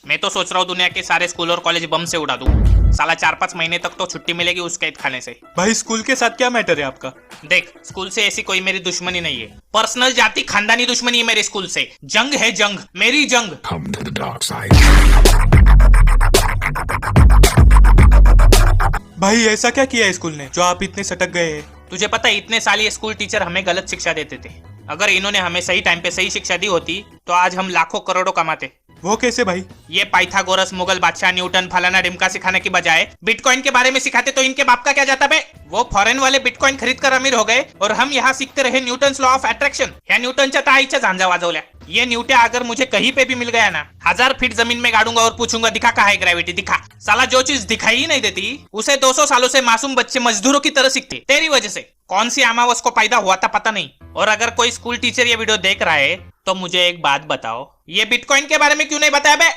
मैं तो सोच रहा हूँ दुनिया के सारे स्कूल और कॉलेज बम से उड़ा दूं। साला 4-5 महीने तक तो छुट्टी मिलेगी उस कैद खाने से। भाई स्कूल के साथ क्या मैटर है आपका? देख, स्कूल से ऐसी कोई मेरी दुश्मनी नहीं है। पर्सनल जाति खानदानी दुश्मनी है मेरे स्कूल से। जंग है जंग, मेरी जंग। Come to the dark side. भाई ऐसा क्या किया है स्कूल ने जो आप इतने सटक गए हैं? तुझे पता है इतने साल ये स्कूल टीचर हमें गलत शिक्षा देते थे। अगर इन्होंने हमें सही टाइम पे सही शिक्षा दी होती तो आज हम लाखों करोड़ों कमाते। वो कैसे भाई? ये पाइथागोरस, मुगल बादशाह, न्यूटन, फलाना ढिमका सिखाने की बजाय बिटकॉइन के बारे में सिखाते तो इनके बाप का क्या जाता बे। वो फॉरेन वाले बिटकॉइन खरीद कर अमीर हो गए और हम यहाँ सीखते रहे न्यूटन लॉ ऑफ अट्रैक्शन। या न्यूटनच्या ताईच्या झांजा वाजवल्या। ये न्यूट्या अगर मुझे कहीं पे भी मिल गया ना, 1000 फीट जमीन में गाड़ूंगा और पूछूंगा दिखा कहाँ है ग्रेविटी, दिखा। साला जो चीज दिखाई ही नहीं देती उसे 200 सालों से मासूम बच्चे मजदूरों की तरह सीखते तेरी वजह से। कौन सी अमावस को पैदा हुआ था पता नहीं। और अगर कोई स्कूल टीचर ये वीडियो देख रहा है तो मुझे एक बात बताओ, ये बिटकॉइन के बारे में क्यों नहीं बताया बे?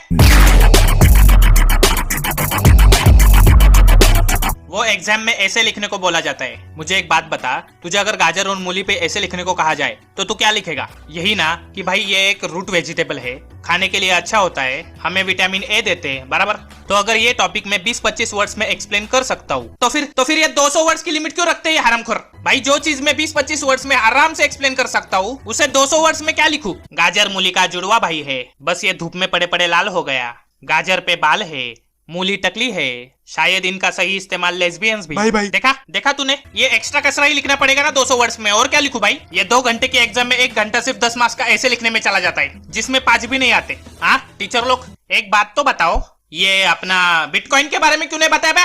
वो एग्जाम में ऐसे लिखने को बोला जाता है। मुझे एक बात बता, तुझे अगर गाजर और मूली पे ऐसे लिखने को कहा जाए तो तू क्या लिखेगा? यही ना कि भाई ये एक रूट वेजिटेबल है, खाने के लिए अच्छा होता है, हमें विटामिन ए देते हैं, बराबर। तो अगर ये टॉपिक में 20-25 वर्ड्स में एक्सप्लेन कर सकता हूँ तो फिर ये 200 वर्ड्स की लिमिट क्यों रखते हैं हरामखोर? भाई जो चीज में 20-25 वर्ड्स में आराम से एक्सप्लेन कर सकता हूँ उसे 200 वर्ड्स में क्या लिखूं? गाजर मूली का जुड़वा भाई है, बस ये धूप में पड़े पड़े लाल हो गया। गाजर पे बाल है, मूली टकली है, शायद इनका सही इस्तेमाल लेस्बियंस भी। भाई देखा तूने, ये एक्स्ट्रा कसरा ही लिखना पड़ेगा ना 200 वर्ड्स में। और क्या लिखूं भाई? ये 2 घंटे के एग्जाम में 1 घंटा सिर्फ 10 मार्क्स का ऐसे लिखने में चला जाता है जिसमें 5 भी नहीं आते। हाँ टीचर लोग, एक बात तो बताओ, ये अपना बिटकॉइन के बारे में क्यों नहीं बताया बे?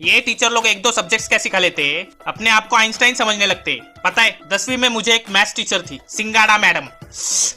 ये टीचर लोग 1-2 सब्जेक्ट्स क्या सिखा लेते हैं, अपने आप को आइंस्टाइन समझने लगते हैं। पता है 10वीं में मुझे एक मैथ्स टीचर थी, सिंगाड़ा मैडम।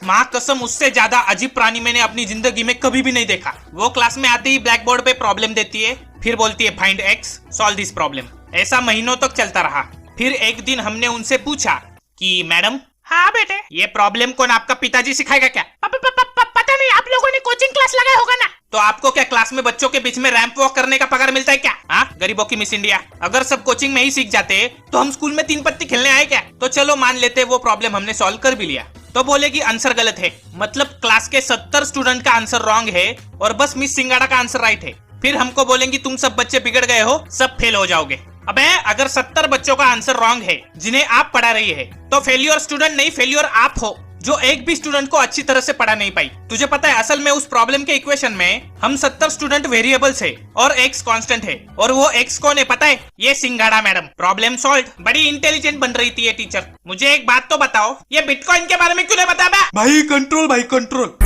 माँ कसम, उससे ज्यादा अजीब प्राणी मैंने अपनी जिंदगी में कभी भी नहीं देखा। वो क्लास में आते ही ब्लैक बोर्ड पे प्रॉब्लम देती है, फिर बोलती है find x, solve this problem. ऐसा महीनों तक चलता रहा। फिर एक दिन हमने उनसे पूछा कि मैडम, हाँ बेटे, ये प्रॉब्लम कौन आपका पिताजी सिखाएगा क्या? पता नहीं, आप लोगों ने कोचिंग क्लास लगाया होगा ना। तो आपको क्या क्लास में बच्चों के बीच में रैंप वॉक करने का पगार मिलता है क्या? हाँ, गरीबों की मिस इंडिया। अगर सब कोचिंग में ही सीख जाते तो हम स्कूल में 3 पत्ती खेलने आए क्या? तो चलो मान लेते वो प्रॉब्लम हमने सॉल्व कर भी लिया। तो बोलेगी आंसर गलत है, मतलब क्लास के 70 स्टूडेंट का आंसर रॉन्ग है और बस मिस सिंगाड़ा का आंसर राइट है। फिर हमको बोलेंगी तुम सब बच्चे बिगड़ गए हो, सब फेल हो जाओगे। अबे अगर 70 बच्चों का आंसर रॉन्ग है जिन्हें आप पढ़ा रही है तो फेल्योर स्टूडेंट नहीं, फेल्योर आप हो जो एक भी स्टूडेंट को अच्छी तरह से पढ़ा नहीं पाई। तुझे पता है असल में उस प्रॉब्लम के इक्वेशन में हम 70 स्टूडेंट वेरिएबल्स है और x कांस्टेंट है, और वो x कौन है पता है? ये सिंगाड़ा मैडम। Problem solve. बड़ी इंटेलिजेंट बन रही थी ये टीचर। मुझे एक बात तो बताओ, ये बिटकॉइन के बारे में क्यों नहीं बताया? भाई कंट्रोल, भाई कंट्रोल।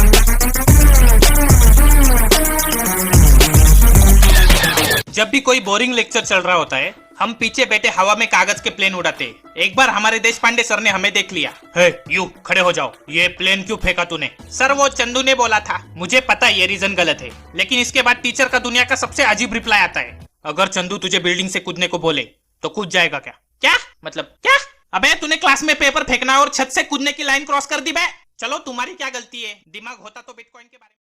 जब भी कोई बोरिंग लेक्चर चल रहा होता है हम पीछे बैठे हवा में कागज के प्लेन उड़ाते हैं। एक बार हमारे देश पांडे सर ने हमें देख लिया। हे यू खड़े हो जाओ, ये प्लेन क्यों फेंका तूने? सर वो चंदू ने बोला था। मुझे पता है ये रीजन गलत है, लेकिन इसके बाद टीचर का दुनिया का सबसे अजीब रिप्लाई आता है, अगर चंदू तुझे बिल्डिंग से कूदने को बोले तो कूद जाएगा क्या? क्या मतलब क्या? अबे तूने क्लास में पेपर फेंकना और छत से कूदने की लाइन क्रॉस कर दी बे। चलो तुम्हारी क्या गलती है, दिमाग होता तो बिटकॉइन के बारे में